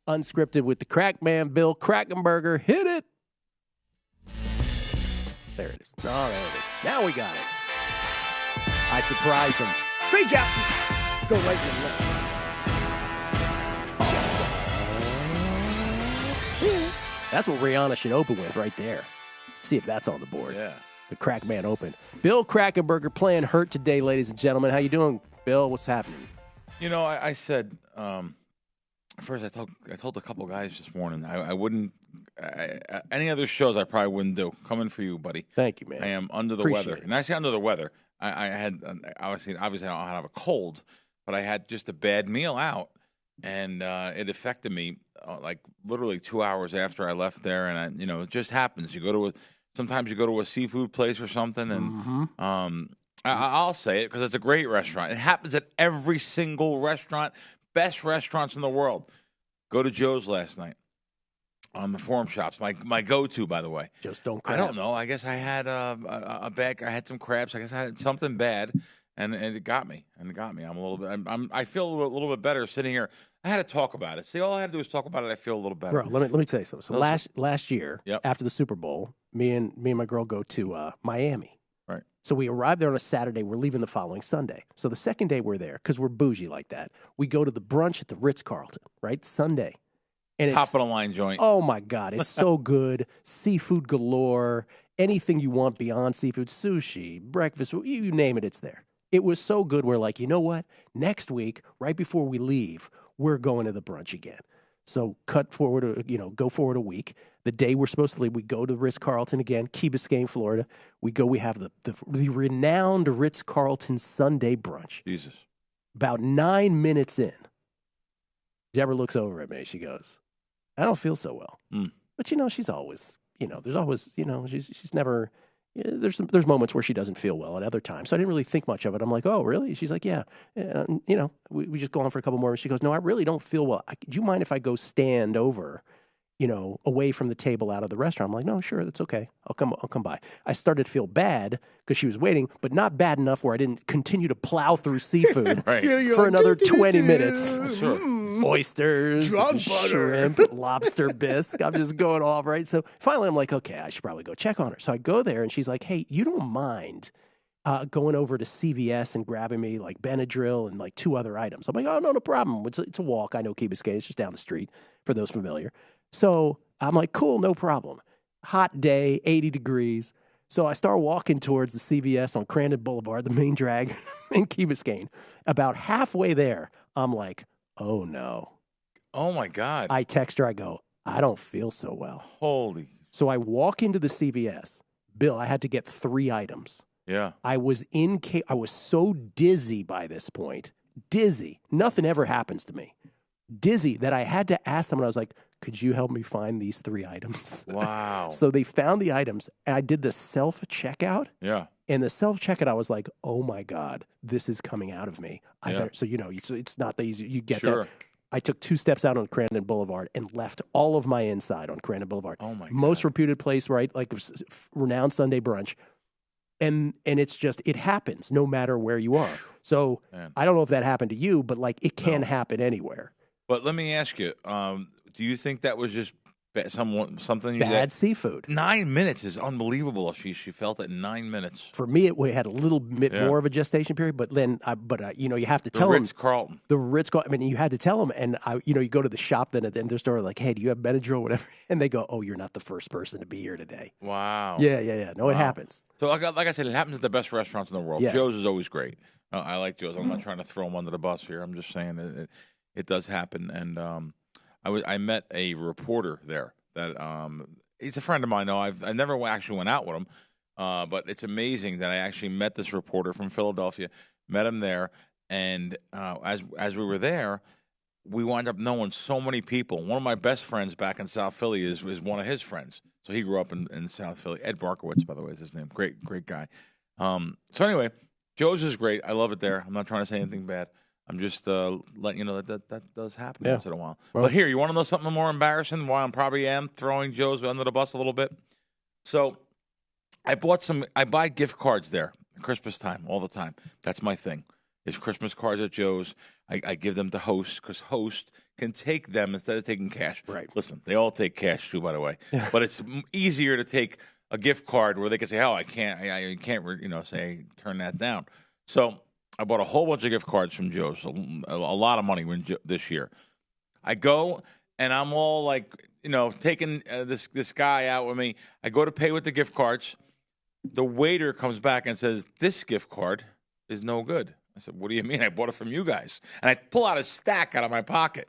Unscripted with the crack man, Bill Krackomberger. Hit it. There it is. Oh, there it is. Now we got it. I surprised him. Fake out. Go right and left. That's what Rihanna should open with right there. See if that's on the board. Yeah. The Crack Man Open. Bill Krackomberger playing hurt today, ladies and gentlemen. How you doing, Bill? What's happening? You know, I said first. I told a couple guys this morning I wouldn't any other shows I probably wouldn't do. Coming for you, buddy. Thank you, man. I am under the Appreciate weather, it. and I say under the weather. I had obviously I don't have a cold, but I had just a bad meal out, and it affected me like literally 2 hours after I left there. And it just happens. Sometimes you go to a seafood place or something, and I'll say it because it's a great restaurant. It happens at every single restaurant, best restaurants in the world. Go to Joe's last night on the Forum Shops. My go-to, by the way. Just don't crab. I don't know. I guess I had a bag. I had some crabs. I guess I had something bad, and it got me. I'm a little bit. I feel a little bit better sitting here. I had to talk about it. See, all I had to do was talk about it. I feel a little better. Bro, let me tell you something. So last year, Yep. after the Super Bowl, me and my girl go to Miami. Right. So we arrived there on a Saturday. We're leaving the following Sunday. So the second day we're there, because we're bougie like that, we go to the brunch at the Ritz-Carlton, right? Sunday. And Top of the line joint. Oh, my God. It's so good. Seafood galore. Anything you want beyond seafood. Sushi, breakfast, you name it, it's there. It was so good. We're like, you know what? Next week, right before we leave, we're going to the brunch again. So go forward a week. The day we're supposed to leave, we go to the Ritz-Carlton again, Key Biscayne, Florida. We have the renowned Ritz-Carlton Sunday brunch. Jesus. About 9 minutes in, Deborah looks over at me. She goes, I don't feel so well. But, she's always, there's always, she's never, there's moments where she doesn't feel well at other times. So I didn't really think much of it. I'm like, oh, really? She's like, yeah. We just go on for a couple more. And she goes, no, I really don't feel well. Do you mind if I go stand over, away from the table out of the restaurant? I'm like, no, sure, that's okay. I'll come by. I started to feel bad because she was waiting, but not bad enough where I didn't continue to plow through seafood for another 20 minutes. Sure. Oysters, Drunk shrimp, lobster bisque. I'm just going off, right? So finally I'm like, okay, I should probably go check on her. So I go there and she's like, hey, you don't mind going over to CVS and grabbing me like Benadryl and like 2 other items. I'm like, oh, no problem. It's a walk. I know Key Biscayne. It's just down the street for those familiar. So I'm like, cool, no problem. Hot day, 80 degrees. So I start walking towards the CVS on Crandon Boulevard, the main drag in Key Biscayne. About halfway there, I'm like, oh, no. Oh, my God. I text her. I go, I don't feel so well. Holy. So I walk into the CVS. Bill, I had to get 3 items. Yeah. I was so dizzy by this point. Dizzy. Nothing ever happens to me. Dizzy that I had to ask someone. I was like, could you help me find these 3 items? Wow. So they found the items, and I did the self-checkout. Yeah. And the self-checkout, I was like, oh, my God, this is coming out of me. So, it's not that easy. You get that. I took 2 steps out on Crandon Boulevard and left all of my inside on Crandon Boulevard. Oh, my God. Most reputed place, right? Like renowned Sunday brunch. And it's just, it happens no matter where you are. So Man. I don't know if that happened to you, but like it can happen anywhere. But let me ask you, do you think that was just something you Bad seafood. 9 minutes is unbelievable. She felt it in 9 minutes. For me, it had a little bit more of a gestation period, but then, you have to tell them. Ritz-Carlton. The Ritz-Carlton. I mean, you had to tell them, and you go to the shop then at the end of their store, like, hey, do you have Benadryl, whatever? And they go, oh, you're not the first person to be here today. Wow. Yeah. No, It happens. So, like I said, it happens at the best restaurants in the world. Yes. Joe's is always great. I like Joe's. I'm not trying to throw him under the bus here. I'm just saying it does happen. And I met a reporter there that he's a friend of mine. No, I never actually went out with him, but it's amazing that I actually met this reporter from Philadelphia. Met him there, and as we were there, we wound up knowing so many people. One of my best friends back in South Philly is one of his friends. So he grew up in South Philly. Ed Barkowitz, by the way, is his name. Great guy. So anyway, Joe's is great. I love it there. I'm not trying to say anything bad. I'm just letting you know that does happen once in a while. Well, but here, you want to know something more embarrassing? Why I probably am throwing Joe's under the bus a little bit. So I buy gift cards there at Christmas time all the time. That's my thing. Is Christmas cards at Joe's. I give them to hosts because hosts can take them instead of taking cash. Right. Listen, they all take cash too, by the way. But it's easier to take a gift card where they can say, "Oh, I can't, say turn that down." So I bought a whole bunch of gift cards from Joe's, a lot of money this year. I go and I'm all like, taking this guy out with me. I go to pay with the gift cards. The waiter comes back and says, "This gift card is no good." I said, "What do you mean? I bought it from you guys." And I pull out a stack out of my pocket.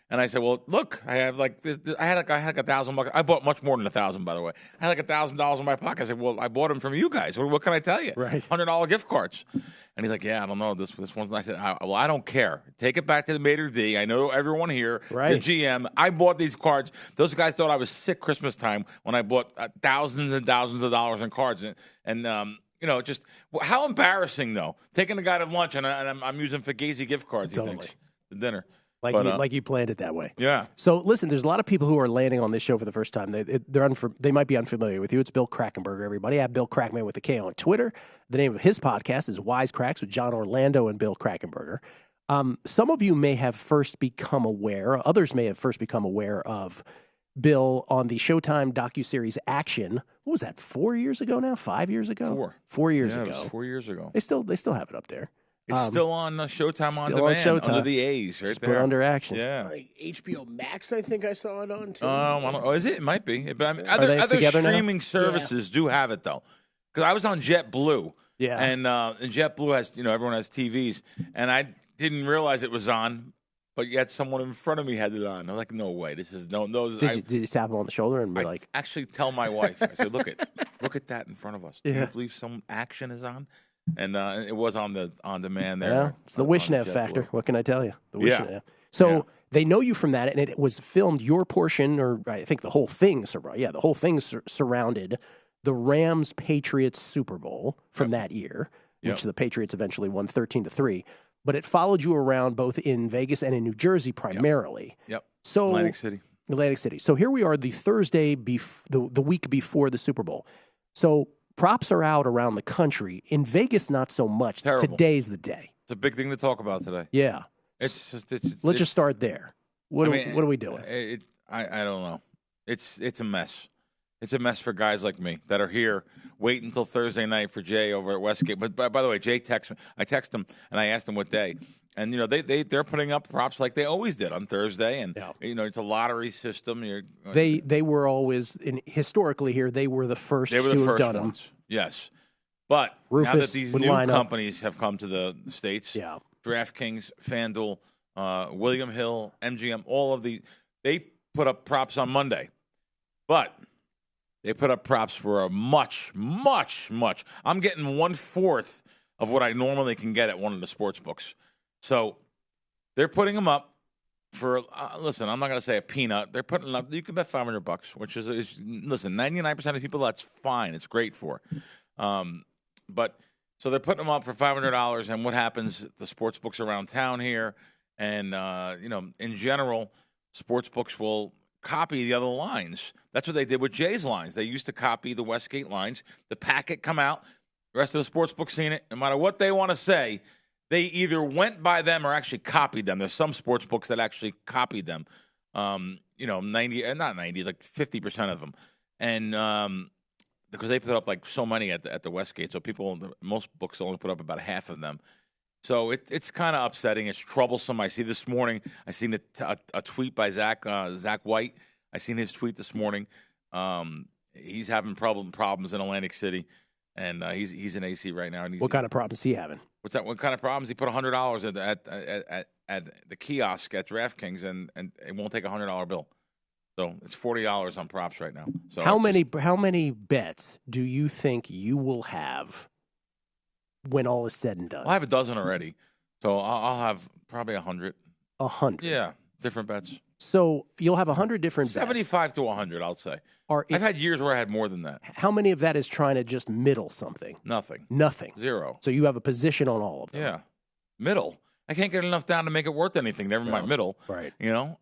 And I said, "Well, look, I have like I had like $1,000. I bought much more than $1,000, by the way. I had like $1,000 in my pocket." I said, "Well, I bought them from you guys. What can I tell you? Right. $100 gift cards." And he's like, "Yeah, I don't know. This one's." I said, "Well, I don't care. Take it back to the maitre d'. I know everyone here, right. The GM. I bought these cards. Those guys thought I was sick Christmas time when I bought thousands and thousands of dollars in cards and." Just how embarrassing though. Taking the guy to lunch and I'm using Fugazi gift cards. Totally. He thinks the dinner. Like you planned it that way. Yeah. So listen, there's a lot of people who are landing on this show for the first time. They might be unfamiliar with you. It's Bill Krackomberger, everybody. I have Bill Crackman with a K on Twitter. The name of his podcast is Wisecracks with John Orlando and Bill Krackomberger. Some of you may have first become aware, others may have first become aware of Bill on the Showtime docuseries Action. What was that, 4 years ago now? 5 years ago? 4 years ago. It was 4 years ago. They still have it up there. It's still on Showtime on still demand, on Showtime. under the A's, right Just there. put under Action. Yeah. Like HBO Max, I think I saw it on too. Is it? It might be. But I mean, Are they other together now? streaming services do have it though. Because I was on JetBlue. Yeah. And JetBlue has, everyone has TVs, and I didn't realize it was on. But yet someone in front of me had it on. I'm like, no way. This is no. Did you tap him on the shoulder and be like? Actually tell my wife. I said, look at that in front of us. Do you believe some action is on? And it was on demand there. Yeah, it's the Wishnev factor. What can I tell you? The Wishnev. So they know you from that, and it was filmed. Your portion, or I think the whole thing. The whole thing surrounded the Rams Patriots Super Bowl from that year, which the Patriots eventually won 13-3. But it followed you around both in Vegas and in New Jersey primarily. Yep. So Atlantic City. So here we are the Thursday, the week before the Super Bowl. So props are out around the country. In Vegas, not so much. Terrible. Today's the day. It's a big thing to talk about today. Yeah. Let's just start there. What are we doing? I don't know. It's a mess. It's a mess for guys like me that are here. Wait until Thursday night for Jay over at Westgate. But by the way, Jay texts me. I text him and I asked him what day. And they're putting up props like they always did on Thursday. And it's a lottery system. They were always historically here. They were the first. They were the first ones. Them. Yes, but Rufus now that these new companies have come to the states, DraftKings, FanDuel, William Hill, MGM, all of they put up props on Monday, but. They put up props for a much. I'm getting 1/4 of what I normally can get at one of the sports books. So they're putting them up for. Listen, I'm not going to say a peanut. They're putting them up. You can bet $500, which is listen. 99% of people, that's fine. It's great for. But so they're putting them up for $500. And what happens? The sports books around town here, and in general, sports books will copy the other lines. That's what they did with Jay's lines. They used to copy the Westgate lines. The packet come out. The rest of the sports book seen it. No matter what they want to say, they either went by them or actually copied them. There's some sports books that actually copied them. 90, like 50% of them. And because they put up like so many at the Westgate, so most books only put up about half of them. So it's kind of upsetting. It's troublesome. I see this morning. I seen a tweet by Zach White. I seen his tweet this morning. He's having problems in Atlantic City, and he's in AC right now. And what kind of problems is he having? What's that? What kind of problems? He put $100 at the kiosk at DraftKings, and it won't take a $100 bill. So it's $40 on props right now. So how many bets do you think you will have when all is said and done? I have a dozen already, so I'll have probably 100. 100? Yeah, different bets. So you'll have 100 different 75 to 100, I'll say. I've had years where I had more than that. How many of that is trying to just middle something? Nothing. Zero. So you have a position on all of them. Yeah. Middle. I can't get enough down to make it worth anything. Never mind middle. Right. And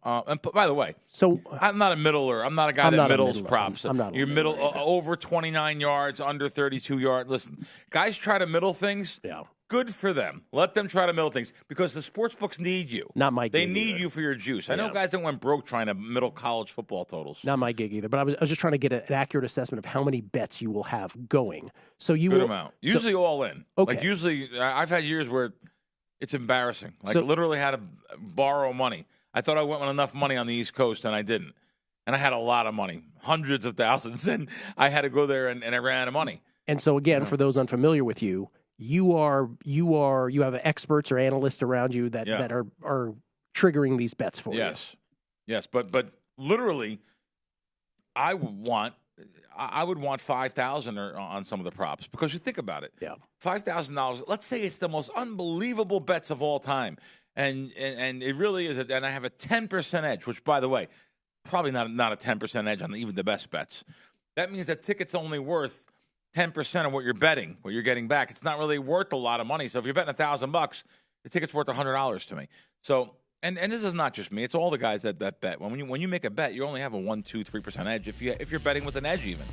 by the way, so I'm not a middler. I'm not a guy that middles props. I'm not. You're middle over 29 yards, under 32 yards. Listen, guys try to middle things. Yeah. Good for them. Let them try to middle things because the sports books need you. Not my They gig need either. you for your juice. I know guys that went broke trying to middle college football totals. Not my gig either. But I was just trying to get an accurate assessment of how many bets you will have going. So you Good will, amount. Usually all in. Okay. Like usually, I've had years where it's embarrassing. Like literally had to borrow money. I thought I went with enough money on the East Coast, and I didn't. And I had a lot of money, hundreds of thousands, and I had to go there, and I ran out of money. And so again, for those unfamiliar with you, you have experts or analysts around you that are triggering these bets for you. Yes, but literally, I would want 5,000 on some of the props because you think about it. Yeah, $5,000. Let's say it's the most unbelievable bets of all time, and it really is. And I have a 10% edge, which by the way, probably not a 10% edge on even the best bets. That means that ticket's only worth 10% of what you're betting, what you're getting back. It's not really worth a lot of money. So if you're betting $1,000, the ticket's worth $100 to me. So, and this is not just me; it's all the guys that bet. When you make a bet, you only have a 1, 2, 3% edge if you're betting with an edge even.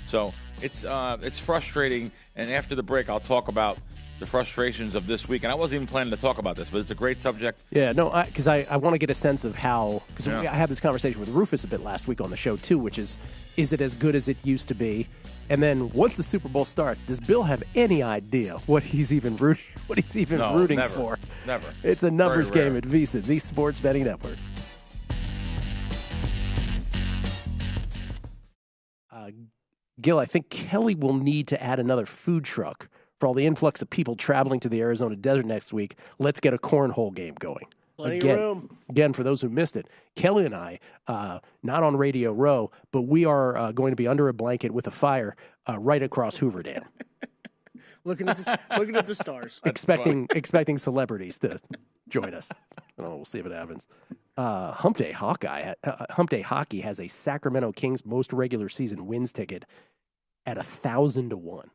So it's frustrating. And after the break, I'll talk about the frustrations of this week. And I wasn't even planning to talk about this, but it's a great subject. Yeah, no, because I want to get a sense of how, because I had this conversation with Rufus a bit last week on the show too, which is it as good as it used to be? And then once the Super Bowl starts, does Bill have any idea what he's even rooting for? Never. It's a numbers game at VSiN, the Sports Betting Network. Gill, I think Kelley will need to add another food truck for all the influx of people traveling to the Arizona desert next week. Let's get a cornhole game going. Plenty of room. Again, for those who missed it, Kelley and I, not on Radio Row, but we are going to be under a blanket with a fire right across Hoover Dam. looking at the stars. Expecting celebrities to join us. We'll see if it happens. Hump Day Hockey has a Sacramento Kings most regular season wins ticket at 1,000 to 1.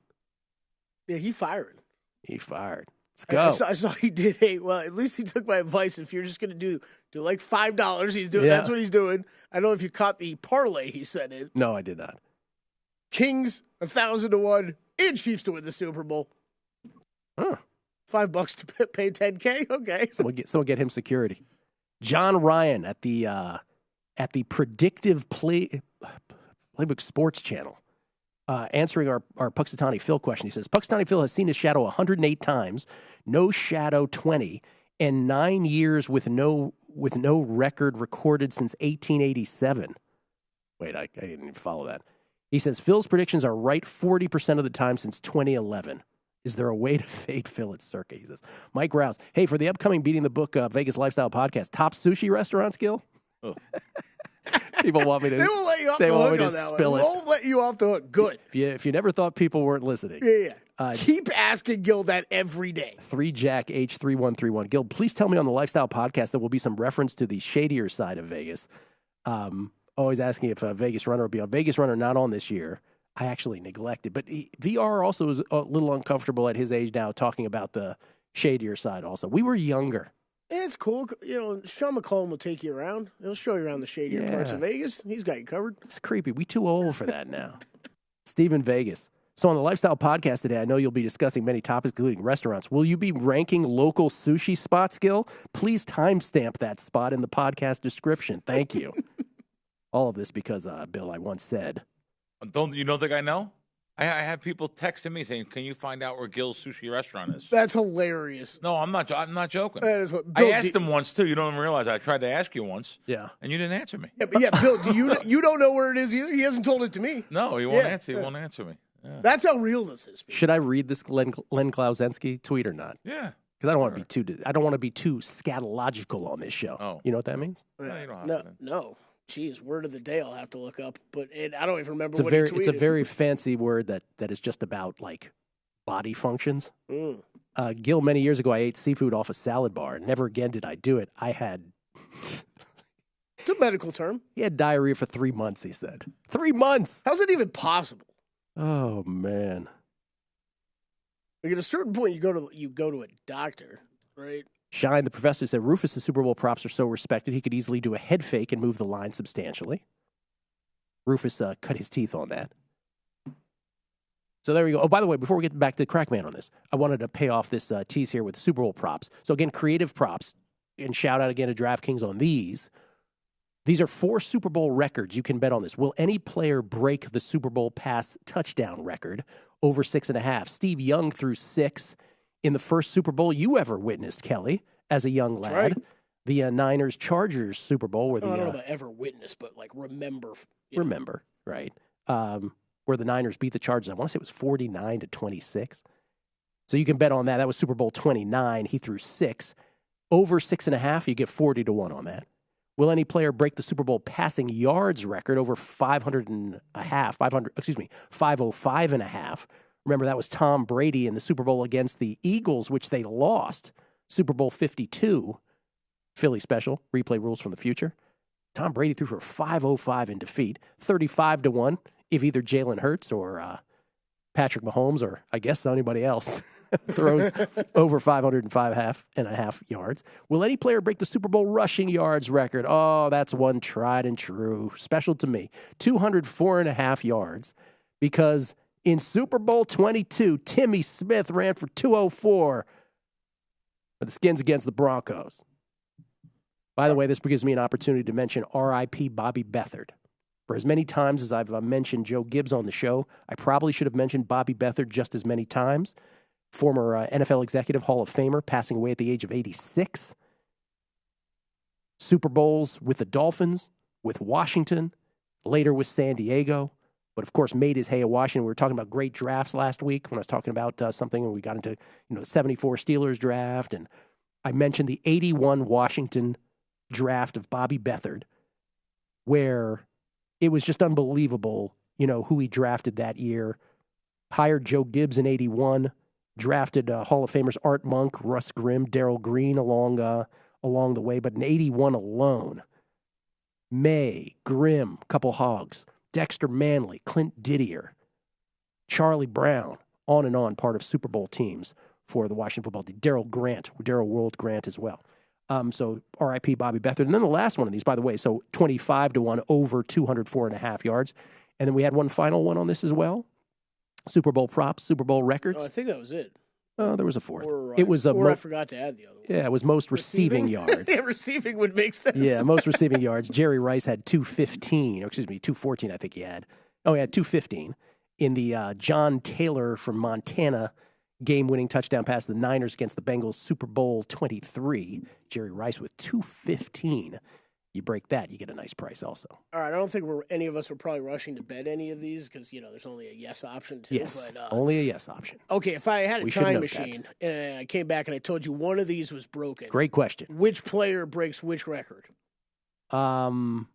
Yeah, he fired. Let's go. I saw he did at least he took my advice. If you're just going to do like $5, he's doing. Yeah. That's what he's doing. I don't know if you caught the parlay he sent in. No, I did not. Kings 1,000 to 1 and Chiefs to win the Super Bowl. Huh. $5 to pay $10K. Okay. Someone get him security. John Ryan at the Predictive Playbook Sports Channel. Answering our Puxatani Phil question, he says, Puxatani Phil has seen his shadow 108 times, no shadow 20, and 9 years with no record recorded since 1887. Wait, I didn't even follow that. He says, Phil's predictions are right 40% of the time since 2011. Is there a way to fade Phil at Circa? He says. Mike Rouse, hey, for the upcoming Beating the Book Vegas Lifestyle podcast, top sushi restaurants, Gill? Oh. People want me to. They won't let you off the hook on that one. They won't let you off the hook. Good. If you never thought people weren't listening. Yeah. Keep asking Gill that every day. 3Jack H3131. Gill, please tell me on the Lifestyle podcast there will be some reference to the shadier side of Vegas. Always asking if Vegas Runner will be on. Vegas Runner not on this year. I actually neglected. But VR also is a little uncomfortable at his age now talking about the shadier side also. We were younger. It's cool. Sean McCollum will take you around. He'll show you around the shadier parts of Vegas. He's got you covered. It's creepy. We too old for that now. Steven Vegas. So on the Lifestyle podcast today, I know you'll be discussing many topics, including restaurants. Will you be ranking local sushi spots, Gill? Please timestamp that spot in the podcast description. Thank you. All of this because, Bill, I once said. Don't think I know? I have people texting me saying, "Can you find out where Gill's sushi restaurant is?" That's hilarious. No, I'm not joking. That is I asked him once too. You don't even realize I tried to ask you once. Yeah, and you didn't answer me. Yeah, Bill, you don't know where it is either? He hasn't told it to me. No, he won't answer. He won't answer me. Yeah. That's how real this is. People. Should I read this Len Klausensky tweet or not? Yeah, because I don't want to be too scatological on this show. Oh, you know what that means? No, you don't have to. No. Jeez, word of the day I'll have to look up, but I don't even remember what he tweeted. It's a very fancy word that is just about, like, body functions. Gill, many years ago, I ate seafood off a salad bar. Never again did I do it. I had... It's a medical term. He had diarrhea for 3 months, he said. 3 months! How's it even possible? Oh, man. Like at a certain point, you go to a doctor, right? Shine, the professor, said Rufus' Super Bowl props are so respected he could easily do a head fake and move the line substantially. Rufus cut his teeth on that. So there we go. Oh, by the way, before we get back to Crackman on this, I wanted to pay off this tease here with Super Bowl props. So again, creative props, and shout out again to DraftKings on these. These are 4 Super Bowl records. You can bet on this. Will any player break the Super Bowl pass touchdown record over 6.5? Steve Young threw 6 in the first Super Bowl you ever witnessed, Kelley, as a young lad. Right. The Niners-Chargers Super Bowl. Where I don't know about ever witnessed, but like remember. Remember, right. Where the Niners beat the Chargers. I want to say it was 49-26. So you can bet on that. That was Super Bowl 29. He threw 6. Over 6.5, you get 40-1 on that. Will any player break the Super Bowl passing yards record over 505.5? Remember, that was Tom Brady in the Super Bowl against the Eagles, which they lost. Super Bowl 52. Philly special. Replay rules from the future. Tom Brady threw for 505 in defeat. 35-1 if either Jalen Hurts or Patrick Mahomes or I guess anybody else throws over 505.5 yards. Will any player break the Super Bowl rushing yards record? Oh, that's one tried and true. Special to me. 204.5 yards because in Super Bowl 22, Timmy Smith ran for 204 for the Skins against the Broncos. By the way, this gives me an opportunity to mention R.I.P. Bobby Beathard. For as many times as I've mentioned Joe Gibbs on the show, I probably should have mentioned Bobby Beathard just as many times. Former NFL executive, Hall of Famer, passing away at the age of 86. Super Bowls with the Dolphins, with Washington, later with San Diego, but of course made his hay at Washington. We were talking about great drafts last week when I was talking about something, and we got into the 74 Steelers draft, and I mentioned the 81 Washington draft of Bobby Beathard, where it was just unbelievable, who he drafted that year. Hired Joe Gibbs in 81, drafted Hall of Famers Art Monk, Russ Grimm, Darrell Green along the way. But in 81 alone, May, Grimm, couple hogs, Dexter Manley, Clint Didier, Charlie Brown, on and on, part of Super Bowl teams for the Washington football team. Darrell World Grant as well. So R.I.P. Bobby Beathard. And then the last one of these, by the way, so 25-1 over 204.5 yards. And then we had one final one on this as well. Super Bowl props, Super Bowl records. Oh, I think that was it. There was a fourth. I forgot to add the other one. Yeah, it was most receiving yards. Yeah, receiving would make sense. Yeah, most receiving yards. Jerry Rice had 214, I think he had. Oh, he had 215 in the John Taylor from Montana game-winning touchdown pass to the Niners against the Bengals, Super Bowl 23. Jerry Rice with 215. You break that, you get a nice price also. All right, I don't think any of us are probably rushing to bet any of these because, there's only a yes option too. Yes, but, only a yes option. Okay, if I had a time machine and I came back and I told you one of these was broken. Great question. Which player breaks which record? The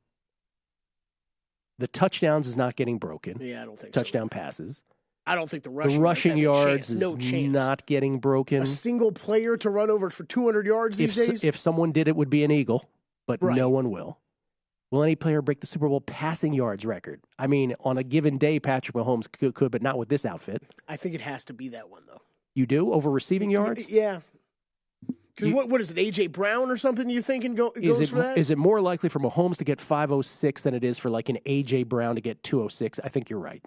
touchdowns is not getting broken. Yeah, I don't think Touchdown passes. I don't think the rushing yards is not getting broken. A single player to run over for 200 yards these days? If someone did, it would be an Eagle, but no one will. Will any player break the Super Bowl passing yards record? I mean, on a given day, Patrick Mahomes could, but not with this outfit. I think it has to be that one, though. You do? Over receiving yards? Yeah. Because what is it, A.J. Brown or something you're thinking goes for that? Is it more likely for Mahomes to get 506 than it is for like an A.J. Brown to get 206? I think you're right.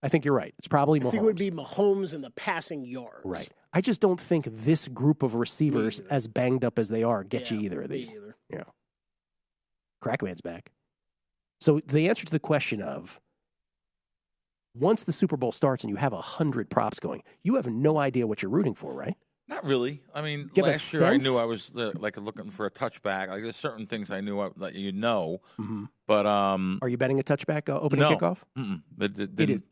It's probably Mahomes. I think it would be Mahomes and the passing yards. Right. I just don't think this group of receivers, as banged up as they are, get you either of these. Me either. Yeah. Crackman's back. So the answer to the question of, once the Super Bowl starts and you have 100 props going, you have no idea what you're rooting for, right? Not really. I mean, last year I knew I was looking for a touchback. Like there's certain things I knew that Mm-hmm. But are you betting a touchback opening kickoff?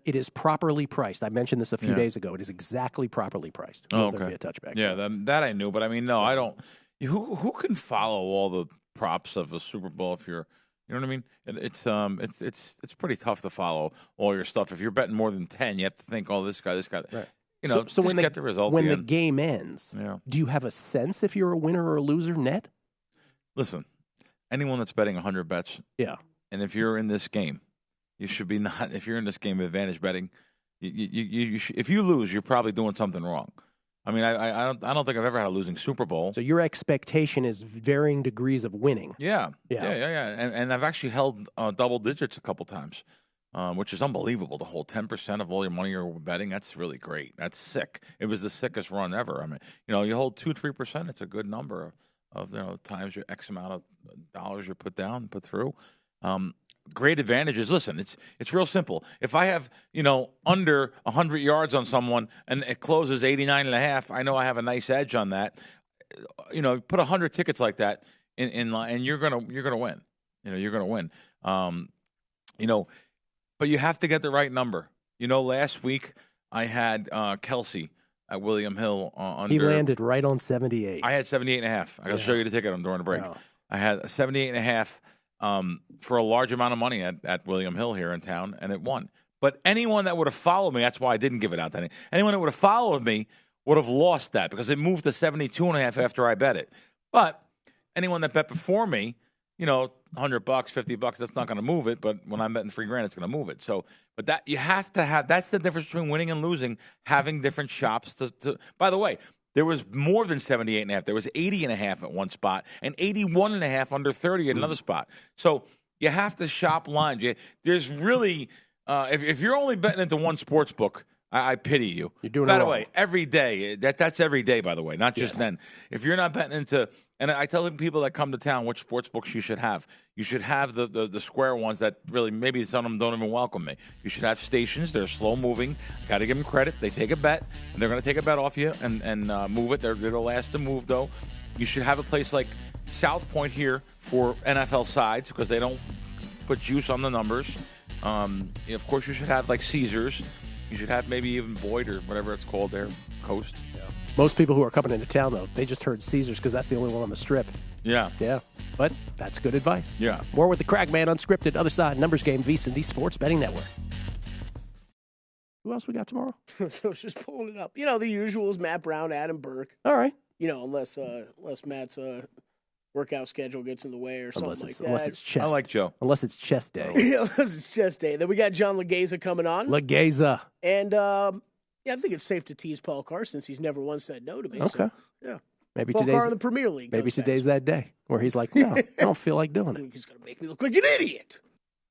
It is properly priced. I mentioned this a few days ago. It is exactly properly priced. Will there be a touchback? Yeah, that I knew. But I mean, no, I don't. Who can follow all the props of a Super Bowl if you're, you know what I mean? It's pretty tough to follow all your stuff. If you're betting more than 10, you have to think, this guy. Right. So when get the result. When the game ends, do you have a sense if you're a winner or a loser net? Listen, anyone that's betting 100 bets, and if you're in this game, you should be not. If you're in this game of advantage betting, you should, if you lose, you're probably doing something wrong. I mean, I don't think I've ever had a losing Super Bowl. So your expectation is varying degrees of winning. Yeah. And I've actually held double digits a couple times. which is unbelievable. The whole 10% of all your money you're betting, that's really great. That's sick. It was the sickest run ever. I mean, you hold 2-3%. It's a good number of times your X amount of dollars you put down, put through. Great advantages. Listen, it's real simple. If I have, under 100 yards on someone and it closes 89.5, I know I have a nice edge on that. Put 100 tickets like that in line, and you're gonna win. You're gonna win. But you have to get the right number. Last week I had Kelley at William Hill under. He landed right on 78. I had 78.5. I got to show you the ticket during the break. Wow. I had a 78.5 for a large amount of money at William Hill here in town, and it won. But anyone that would have followed me, that's why I didn't give it out to anyone that would have followed me would have lost that because it moved to 72.5 after I bet it. But anyone that bet before me, $100, $50, that's not going to move it. But when I'm betting $3,000, it's going to move it. So, but that you have to have. That's the difference between winning and losing. Having different shops. By the way, there was more than 78.5. There was 80.5 at one spot and 81.5 under 30 at another spot. So you have to shop lines. There's really if you're only betting into one sports book, I pity you. You're doing by it the wrong. way, every day. That's every day, by the way, not just then. If you're not betting into, and I tell people that come to town which sports books you should have. You should have the square ones that really maybe some of them don't even welcome me. You should have stations. They're slow moving. Got to give them credit. They take a bet, and they're going to take a bet off you and move it. They're the last to move, though. You should have a place like South Point here for NFL sides because they don't put juice on the numbers. Of course, you should have like Caesars. You should have maybe even Boyd or whatever it's called there, Coast. Yeah. Most people who are coming into town, though, they just heard Caesars because that's the only one on the strip. Yeah. Yeah. But that's good advice. Yeah. More with the Crackman Unscripted. Other side, Numbers Game, VSiN, the Sports Betting Network. Who else we got tomorrow? So I was just pulling it up. The usuals, Matt Brown, Adam Burke. All right. Unless Matt's workout schedule gets in the way or something like that. Unless it's chest. I like Joe. Unless it's chest day. Unless it's chest day. Then we got John Legeza coming on. Legeza. And, I think it's safe to tease Paul Carr since he's never once said no to me. Okay. So, yeah. Maybe Paul today's Carr in the Premier League. Maybe today's that day where he's like, no, I don't feel like doing it. He's going to make me look like an idiot.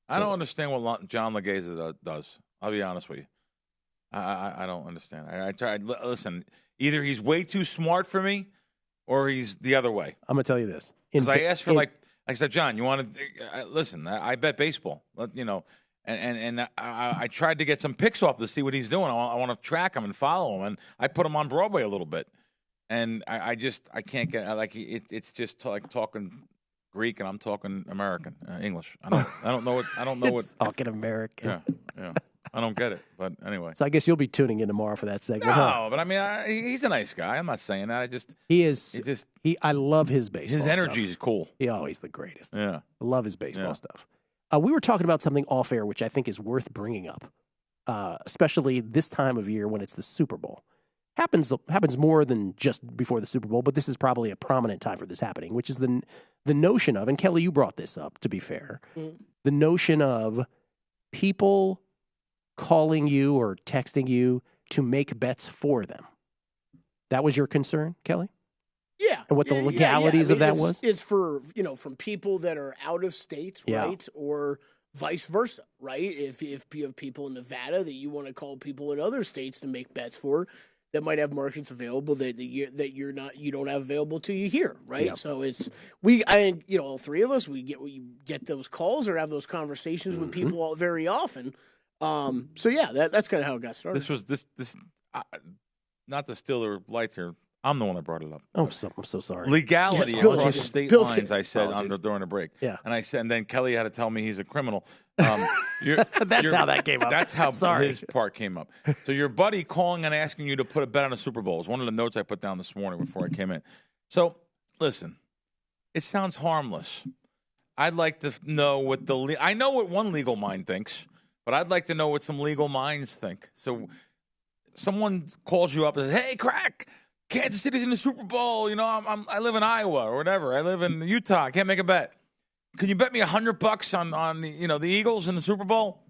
I don't understand what John Legeza does. I'll be honest with you. I don't understand. I tried. Listen, either he's way too smart for me or he's the other way. I'm going to tell you this. Because I asked for I said, John, you want to listen? I bet baseball, and I tried to get some picks off to see what he's doing. I want to track him and follow him, and I put him on Broadway a little bit, and I can't get it's just like talking Greek and I'm talking American English. I don't know what talking American. Yeah. I don't get it, but anyway. So I guess you'll be tuning in tomorrow for that segment. No, but I mean, he's a nice guy. I'm not saying that. I love his baseball. His energy stuff. is cool. He's the greatest. Yeah, I love his baseball stuff. We were talking about something off air, which I think is worth bringing up, especially this time of year when it's the Super Bowl. Happens more than just before the Super Bowl, but this is probably a prominent time for this happening, which is the notion of, and Kelley, you brought this up, to be fair, the notion of people calling you or texting you to make bets for them. That was your concern, Kelley? Yeah. And what the legalities of that was? It's for, from people that are out of state, right? Or vice versa, right? If you have people in Nevada that you want to call people in other states to make bets for that might have markets available that you don't have available to you here, right? Yep. So all three of us, we get those calls or have those conversations with people very often. That's kind of how it got started. This was not to steal their lights here. I'm the one that brought it up. Oh, I'm so sorry. Legality across state lines. I said during the break. Yeah, and then Kelley had to tell me he's a criminal. That's how that came up. That's how his part came up. So your buddy calling and asking you to put a bet on the Super Bowl is one of the notes I put down this morning before I came in. So listen, it sounds harmless. I'd like to know what I know what one legal mind thinks. But I'd like to know what some legal minds think. So someone calls you up and says, hey, Crack, Kansas City's in the Super Bowl. I live in Iowa or whatever. I live in Utah. I can't make a bet. Can you bet me $100 on the Eagles in the Super Bowl?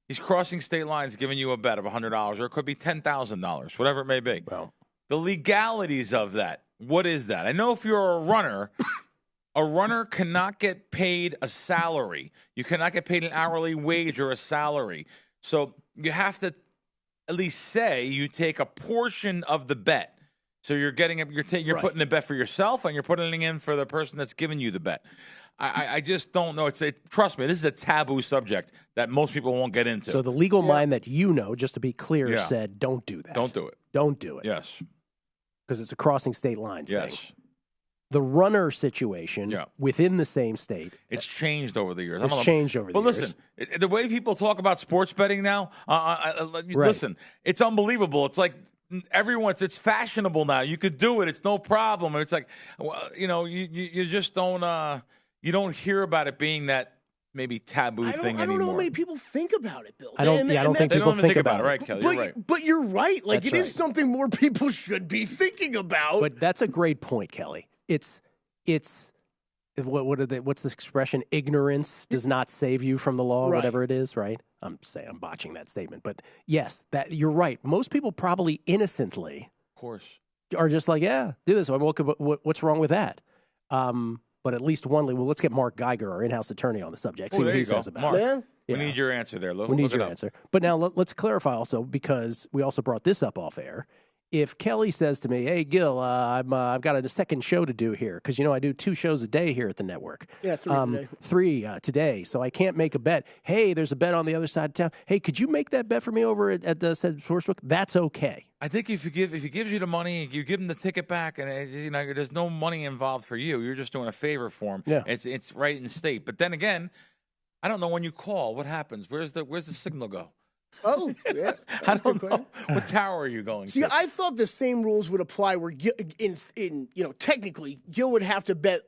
He's crossing state lines, giving you a bet of $100, or it could be $10,000, whatever it may be. Well, the legalities of that. What is that? I know if you're a runner, A runner cannot get paid a salary. You cannot get paid an hourly wage or a salary. So you have to at least say you take a portion of the bet. So you're getting you're putting the bet for yourself, and you're putting it in for the person that's giving you the bet. I just don't know. Trust me, this is a taboo subject that most people won't get into. So the legal mind that you know, just to be clear, said don't do that. Don't do it. Don't do it. Yes. Because it's a crossing state lines thing. Yes. The runner situation within the same state. It's changed over the years. It's changed over the years. But listen, the way people talk about sports betting now, listen, it's unbelievable. It's like it's fashionable now. You could do it. It's no problem. It's like, you just don't, you don't hear about it being that maybe taboo thing anymore. I don't know how many people think about it, Bill. I don't think people think about it. Right, Kelley, you're right. But you're right. Like, it is something more people should be thinking about. But that's a great point, Kelley. It's what's the expression? Ignorance does not save you from the law, whatever it is, right? I'm botching that statement, but yes, that you're right. Most people probably innocently, of course, are just like, yeah, do this. What's wrong with that? But at least let's get Mark Geiger, our in-house attorney, on the subject. See what he says about it. We need your answer there, Lou. We need your answer. But now let's clarify also, because we also brought this up off air. If Kelley says to me, "Hey, Gill, I've got a second show to do here because I do 2 shows a day here at the network. Yeah, 3 today. 3 today, so I can't make a bet. Hey, there's a bet on the other side of town. Hey, could you make that bet for me over at the said sourcebook? That's okay. I think if he gives you the money, you give him the ticket back, and there's no money involved for you. You're just doing a favor for him. Yeah. It's right in state. But then again, I don't know when you call. What happens? Where's the signal go? Oh, yeah. I don't know. What tower are you going to? I thought the same rules would apply where technically Gill would have to bet,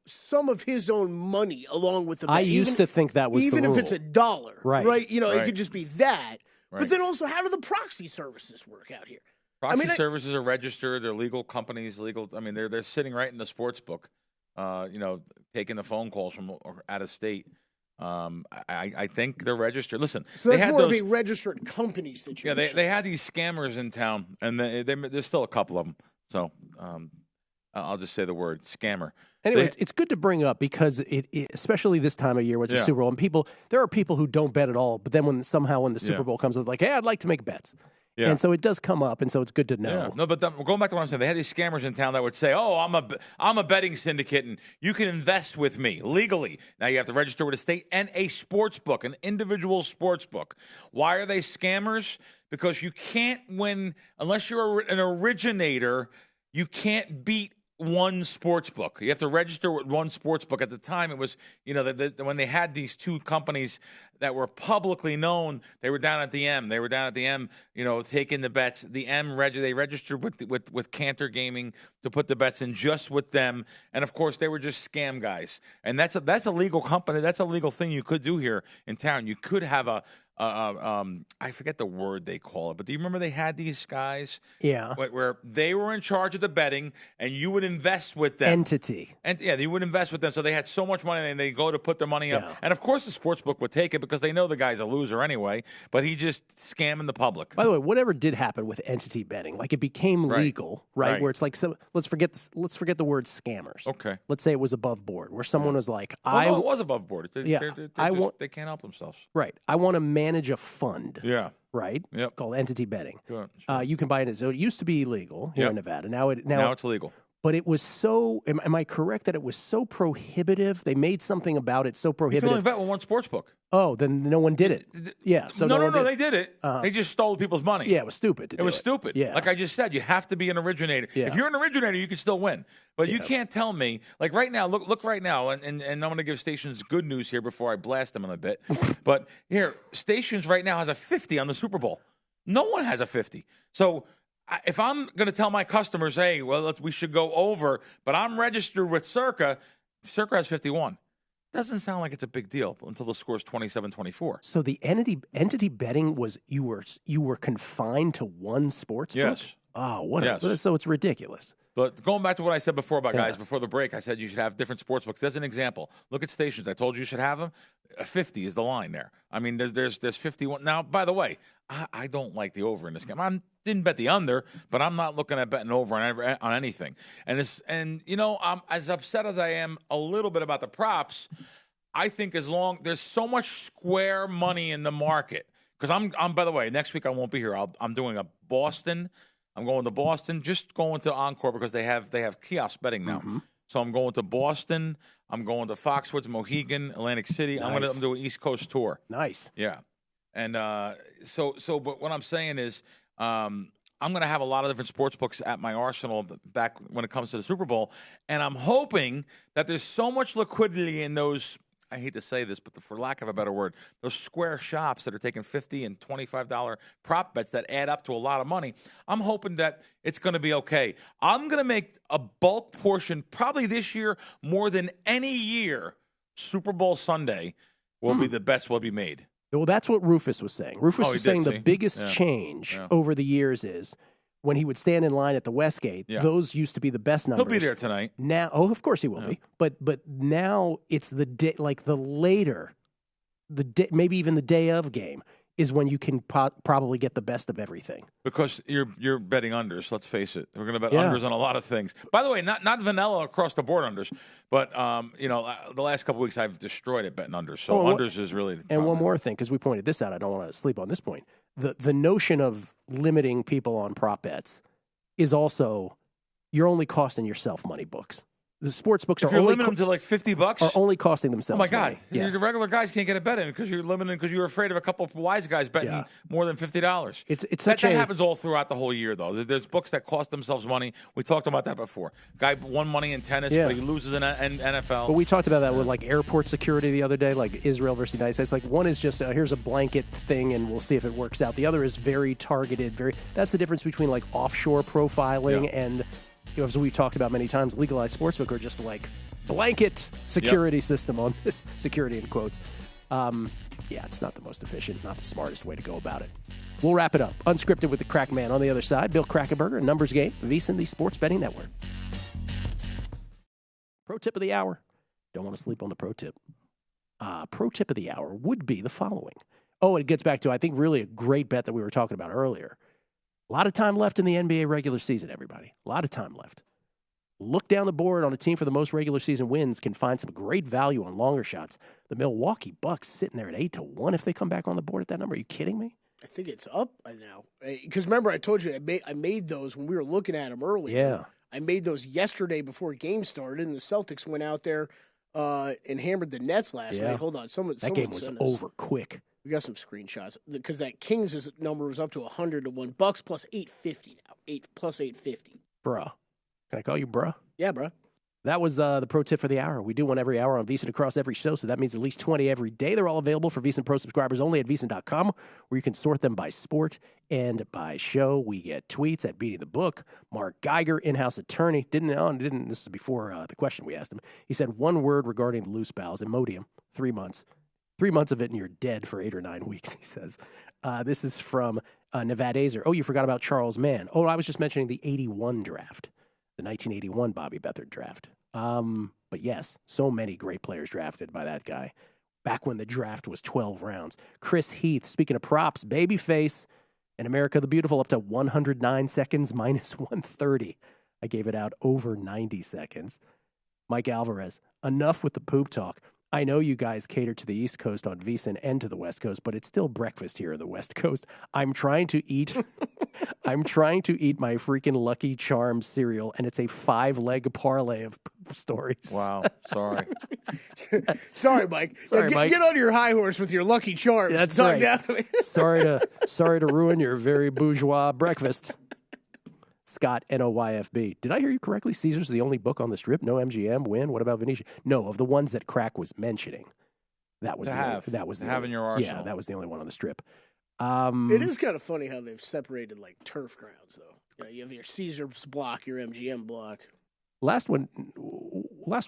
some of his own money along with the bet. I used to think that was even the rule. if it's $1. Right. It could just be that. Right. But then also, how do the proxy services work out here? Proxy services are registered. They're legal companies. They're sitting right in the sports book, taking the phone calls from out of state. I think they're registered. Listen, so that's more of a registered company situation. Yeah, they had these scammers in town, and there's still a couple of them. So I'll just say the word scammer. Anyway, it's good to bring up because it especially this time of year when it's the Super Bowl, and there are people who don't bet at all, but then when the Super Bowl comes, it's like, hey, I'd like to make bets. Yeah. And so it does come up, and so it's good to know. Yeah. No, but going back to what I'm saying, they had these scammers in town that would say, "Oh, I'm a betting syndicate, and you can invest with me legally." Now you have to register with a state and a sports book, an individual sports book. Why are they scammers? Because you can't win unless you're an originator. You can't beat one sports book. You have to register with one sports book. At the time, it was when they had these 2 companies that were publicly known. They were down at the M. Taking the bets. The M they registered with Cantor Gaming to put the bets in just with them. And of course, they were just scam guys. And that's a legal company. That's a legal thing you could do here in town. You could have I forget the word they call it, but do you remember they had these guys? Yeah. Where they were in charge of the betting, and you would invest with them. Entity. And they would invest with them. So they had so much money, and they go to put their money up. And of course, the sports book would take it because they know the guy's a loser anyway. But he just scamming the public. By the way, whatever did happen with entity betting, like it became legal, right? Where it's like, so let's forget the word scammers. Okay. Let's say it was above board, where someone was like, no, it was above board. They can't help themselves. Right. I want to manage a fund. Yeah. Right? Yep. Called entity betting. Sure. You can buy it. So it used to be illegal here in Nevada. Now it's legal. But it was so, am I correct that it was so prohibitive? They made something about it so prohibitive. You can only bet with one sports book. Oh, then no one did it. Yeah. So no, they did it. They just stole people's money. Yeah, it was stupid. It was stupid. Yeah. Like I just said, you have to be an originator. Yeah. If you're an originator, you can still win. But you can't tell me, like right now, look right now, and I'm going to give stations good news here before I blast them in a bit. But here, stations right now has a 50 on the Super Bowl. No one has a 50. So if I'm going to tell my customers, hey, we should go over, but I'm registered with Circa has 51. Doesn't sound like it's a big deal until the score's 27-24. So the entity betting was you were confined to one sports book? Yes. Oh, what? Yes. So it's ridiculous. But going back to what I said before about guys, before the break, I said you should have different sports books. There's an example. Look at stations. I told you should have them. 50 is the line there. I mean, there's 51. Now, by the way, I don't like the over in this game. I didn't bet the under, but I'm not looking at betting over on anything. And you know, I'm as upset as I am a little bit about the props. I think as long there's so much square money in the market, because I'm by the way, next week I won't be here. I'm doing a Boston. I'm going to Boston, just going to Encore because they have kiosk betting now. Mm-hmm. So I'm going to Boston. I'm going to Foxwoods, Mohegan, Atlantic City. Nice. I'm doing an East Coast tour. Nice. Yeah. And but what I'm saying is I'm going to have a lot of different sports books at my arsenal back when it comes to the Super Bowl. And I'm hoping that there's so much liquidity in those, I hate to say this, but for lack of a better word, those square shops that are taking $50 and $25 prop bets that add up to a lot of money, I'm hoping that it's going to be okay. I'm going to make a bulk portion, probably this year, more than any year, Super Bowl Sunday will be the best will be made. Well, that's what Rufus was saying. Rufus was saying the biggest change over the years is when he would stand in line at the Westgate, those used to be the best numbers. He'll be there tonight. Now, of course he will be. But now it's the day, like the later, the day, maybe even the day of game is when you can probably get the best of everything. Because you're betting unders. Let's face it, we're going to bet unders on a lot of things. By the way, not vanilla across the board unders, but the last couple of weeks I've destroyed it betting unders. So unders is really. And one more thing, because we pointed this out, I don't want to sleep on this point. The notion of limiting people on prop bets is also you're only costing yourself money, books. The sports books if are you're only limiting them to like $50, are only costing themselves. Oh my God! Money. Yes. The regular guys can't get a bet in because you're limiting because you're afraid of a couple of wise guys betting more than $50. That happens all throughout the whole year, though. There's books that cost themselves money. We talked about that before. Guy won money in tennis, but he loses in NFL. But we talked about that with like airport security the other day, like Israel versus the United States. Like one is just here's a blanket thing, and we'll see if it works out. The other is very targeted. That's the difference between like offshore profiling and, as we've talked about many times, legalized sportsbook are just like blanket security system on this, security in quotes. It's not the most efficient, not the smartest way to go about it. We'll wrap it up. Unscripted with the Crack Man on the other side. Bill Krackomberger, Numbers Game, VSiN, the Sports Betting Network. Pro tip of the hour. Don't want to sleep on the pro tip. Pro tip of the hour would be the following. Oh, it gets back to, I think, really a great bet that we were talking about earlier. A lot of time left in the NBA regular season, everybody. A lot of time left. Look down the board on a team for the most regular season wins, can find some great value on longer shots. The Milwaukee Bucks sitting there at 8-1 if they come back on the board at that number. Are you kidding me? I think it's up now. Because remember, I told you I made those when we were looking at them earlier. Yeah. I made those yesterday before game started, and the Celtics went out there and hammered the Nets last night. Hold on. That game was over quick. We got some screenshots because that Kings number was up to 100-1. Bucks plus 850 now. Plus 850. Bruh. Can I call you bruh? Yeah, bruh. That was the pro tip for the hour. We do one every hour on VSiN across every show, so that means at least 20 every day. They're all available for VSiN Pro subscribers only at VSiN.com, where you can sort them by sport and by show. We get tweets at Beating the Book. Mark Geiger, in-house attorney, didn't. This is before the question we asked him. He said one word regarding the loose bowels, Imodium, 3 months. 3 months of it and you're dead for 8 or 9 weeks, he says. This is from Nevadazer. Oh, you forgot about Charles Mann. Oh, I was just mentioning the 81 draft. The 1981 Bobby Beathard draft. But yes, so many great players drafted by that guy. Back when the draft was 12 rounds. Chris Heath, speaking of props, babyface and America the Beautiful up to 109 seconds minus 130. I gave it out over 90 seconds. Mike Alvarez, enough with the poop talk. I know you guys cater to the East Coast on VSiN and to the West Coast, but it's still breakfast here on the West Coast. I'm trying to eat my freaking Lucky Charms cereal, and it's a 5-leg parlay of poop stories. Wow. Sorry. Sorry, Mike. Mike. Get on your high horse with your Lucky Charms. That's right. Sorry to ruin your very bourgeois breakfast. Scott, NOYFB. Did I hear you correctly? Caesar's the only book on the strip? No MGM, Win? What about Venetian? No, of the ones that Crack was mentioning. That was in your arsenal. Yeah, that was the only one on the strip. It is kind of funny how they've separated like turf grounds, though. You have your Caesar's block, your MGM block. Last one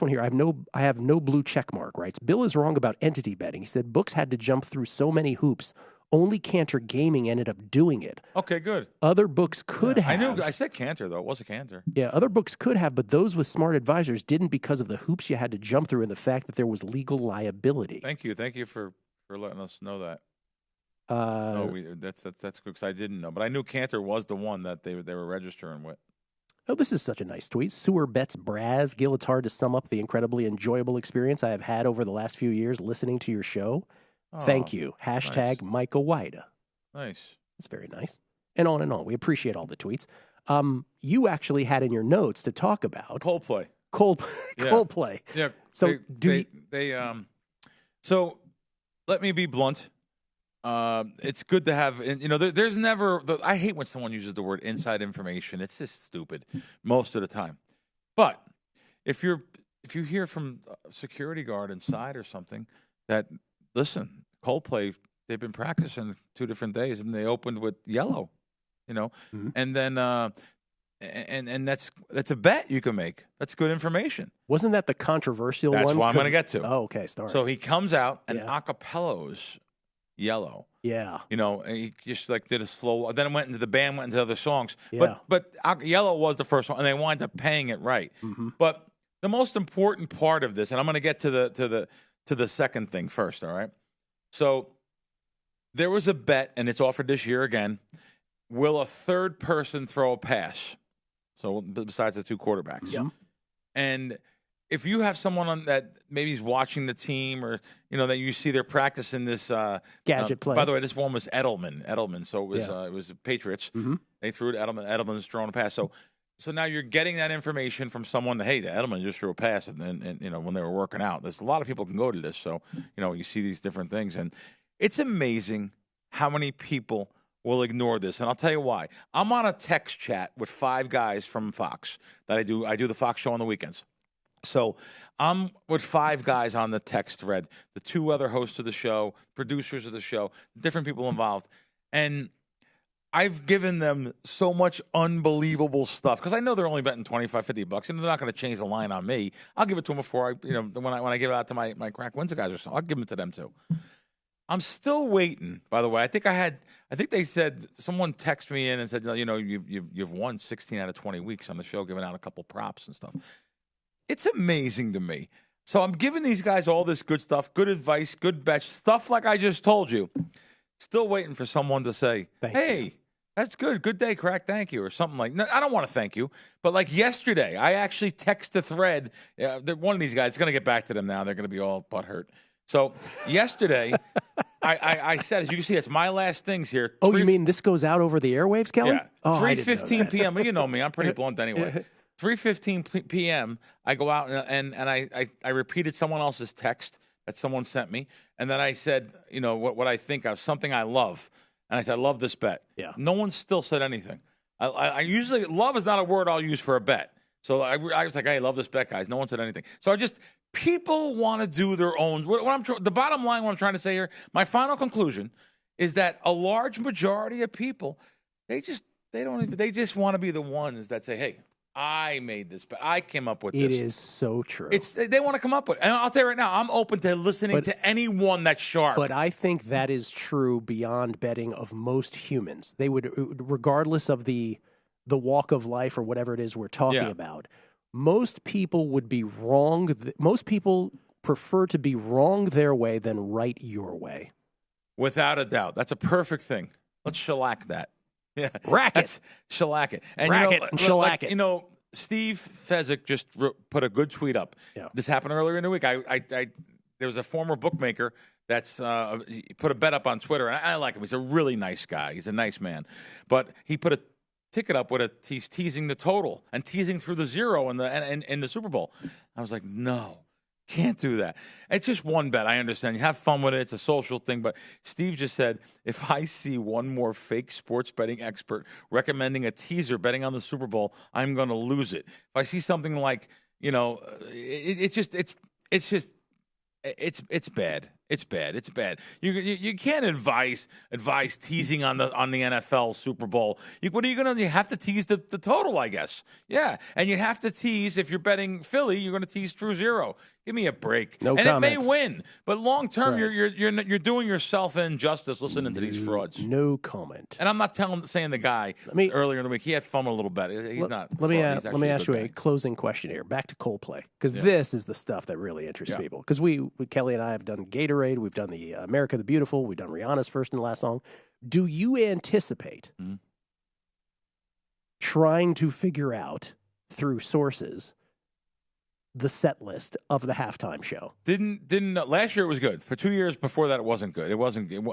here. I have no blue check mark, writes. Bill is wrong about entity betting. He said books had to jump through so many hoops Only Cantor Gaming ended up doing it. Okay, good. Other books could have. I said Cantor, though. It was a Cantor. Yeah, other books could have, but those with smart advisors didn't because of the hoops you had to jump through and the fact that there was legal liability. Thank you. Thank you for letting us know that. That's good because I didn't know. But I knew Cantor was the one that they were registering with. Oh, this is such a nice tweet. Sewer Bets Braz. Gill, it's hard to sum up the incredibly enjoyable experience I have had over the last few years listening to your show. Oh, Thank you. Hashtag nice. Micah Wida. Nice. That's very nice. And on and on. We appreciate all the tweets. You actually had in your notes to talk about Coldplay. Coldplay. Yeah. So So let me be blunt. It's good to have, there's never, I hate when someone uses the word inside information. It's just stupid most of the time. But if you hear from a security guard inside or something that, listen, Coldplay, they've been practicing 2 different days and they opened with Yellow, Mm-hmm. and then, and that's a bet you can make. That's good information. Wasn't that the controversial one? That's what I'm going to get to. Oh, okay. Sorry. So he comes out and acapellos Yellow. Yeah. And he just did a slow. Then it went into the band, went into other songs. Yeah. But Yellow was the first one, and they wound up paying it right. Mm-hmm. But the most important part of this, and I'm going to get to the second thing first. All right. So there was a bet, and it's offered this year again. Will a third person throw a pass? So besides the 2 quarterbacks. Yeah. And if you have someone on that maybe is watching the team or, that you see they're practicing this gadget play. By the way, this one was Edelman. So it was the Patriots. Mm-hmm. They threw it Edelman. Edelman's throwing a pass. So now you're getting that information from someone that, hey, the Edelman just threw a pass and when they were working out. There's a lot of people can go to this. So, you see these different things. And it's amazing how many people will ignore this. And I'll tell you why. I'm on a text chat with 5 guys from Fox that I do. I do the Fox show on the weekends. So I'm with 5 guys on the text thread, the 2 other hosts of the show, producers of the show, different people involved. And I've given them so much unbelievable stuff because I know they're only betting $25-$50 and they're not going to change the line on me. I'll give it to them before when I give it out to my Crack Windsor guys or so. I'll give it to them too. I'm still waiting, by the way. I think they said, someone texted me in and said, you've won 16 out of 20 weeks on the show, giving out a couple props and stuff. It's amazing to me. So I'm giving these guys all this good stuff, good advice, good bets, stuff like I just told you. Still waiting for someone to say, hey, that's good. Good day, Crack. Thank you. Or something like, no, I don't want to thank you. But like yesterday, I actually text a thread. One of these guys, it's going to get back to them now. They're going to be all butthurt. So yesterday, I said, as you can see, it's my last things here. Oh, you mean this goes out over the airwaves, Kelley? Yeah. 3:15 p.m. Well, you know me. I'm pretty blunt anyway. 3:15 p.m. I go out and I repeated someone else's text that someone sent me. And then I said, what I think of, something I love. And I said, I love this bet. Yeah. No one still said anything. I usually, love is not a word I'll use for a bet. So I was like, hey, I love this bet, guys. No one said anything. So people want to do their own. The bottom line, what I'm trying to say here, my final conclusion is that a large majority of people, they just want to be the ones that say, hey, I made this, but I came up with this. It is so true. They want to come up with it. And I'll tell you right now, I'm open to listening to anyone that's sharp. But I think that is true beyond betting of most humans. They would, regardless of the walk of life or whatever it is we're talking about, most people would be wrong. Most people prefer to be wrong their way than right your way. Without a doubt. That's a perfect thing. Let's shellac that. Yeah, rack it, shellac it, and rack it and shellac it. Steve Fezzik just put a good tweet up. Yeah. This happened earlier in the week. There was a former bookmaker that's put a bet up on Twitter, and I like him. He's a really nice guy. He's a nice man, but he put a ticket up with he's teasing the total and teasing through the 0 in the Super Bowl. I was like, no. Can't do that. It's just one bet. I understand. You have fun with it. It's a social thing. But Steve just said, if I see one more fake sports betting expert recommending a teaser betting on the Super Bowl, I'm going to lose it. If I see something like, it's bad. It's bad. It's bad. You can't advise teasing on the NFL Super Bowl. What are you going to? You have to tease the total, I guess. Yeah, and you have to tease if you're betting Philly. You're going to tease through 0. Give me a break. No and comments. It may win, but long term, Right. you're doing yourself an injustice listening to these frauds. No comment. And I'm not saying the guy earlier in the week he had fun a little bit. He's not. Let me ask you a closing question here. Back to Coldplay, because this is the stuff that really interests people. Because Kelley and I have done Gatorade, we've done the America the Beautiful, we've done Rihanna's first and last song. Do you anticipate trying to figure out through sources the set list of the halftime show? Didn't last year it was good. For 2 years before that it wasn't good.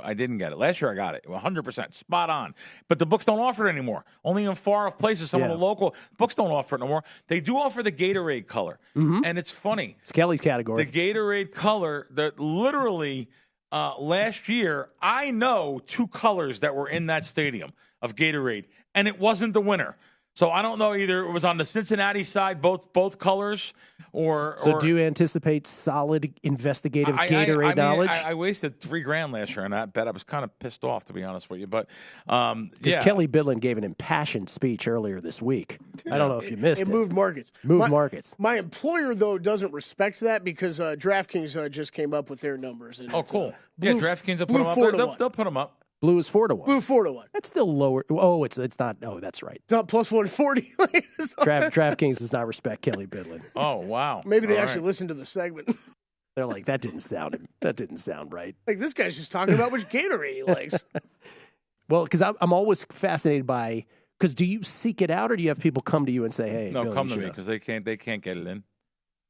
I didn't get it. Last year I got it. 100% spot on. But the books don't offer it anymore. Only in far off places. Some of the local books don't offer it no more. They do offer the Gatorade color. And it's funny. It's Kelley's category. The Gatorade color that literally last year I know 2 colors that were in that stadium of Gatorade and it wasn't the winner. So I don't know either it was on the Cincinnati side, both colors, or. So do you anticipate solid investigative Gatorade knowledge? I wasted $3,000 last year on that bet. I was kind of pissed off, to be honest with you. But Kelley Bydlon gave an impassioned speech earlier this week. I don't know if you missed it. It moved markets. Markets. My employer though doesn't respect that because DraftKings just came up with their numbers. And cool. DraftKings will put them up. They'll put them up. Blue is 4-1. Blue 4-1. That's still lower. Oh, it's not. Oh, that's right. It's not plus 140. DraftKings does not respect Kelley Bydlon. Oh wow. Maybe they actually listened to the segment. They're like, that didn't sound right. Like this guy's just talking about which Gatorade he likes. Well, because I'm always fascinated by. Because do you seek it out, or do you have people come to you and say, "Hey, no, Bill, come to me," because they can't get it in.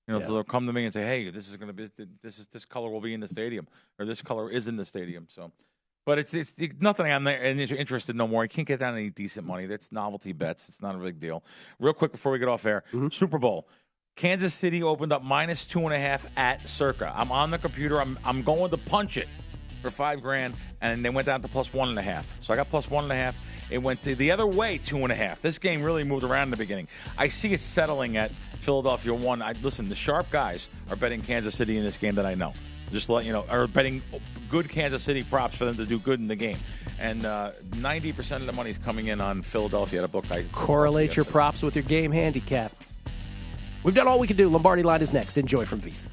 So they'll come to me and say, "Hey, this this color will be in the stadium, or this color is in the stadium." So. But it's nothing I'm interested no more. You can't get down any decent money. That's novelty bets. It's not a big deal. Real quick before we get off air, Super Bowl. Kansas City opened up minus 2.5 at Circa. I'm on the computer. I'm going to punch it for $5,000, and they went down to plus 1.5. So I got plus 1.5. It went the other way, 2.5. This game really moved around in the beginning. I see it settling at Philadelphia 1. Listen, the sharp guys are betting Kansas City in this game that I know. Just to let you know, are betting good Kansas City props for them to do good in the game. And 90% of the money is coming in on Philadelphia at a book. Correlate your props with your game handicap. We've done all we can do. Lombardi Line is next. Enjoy from VSiN.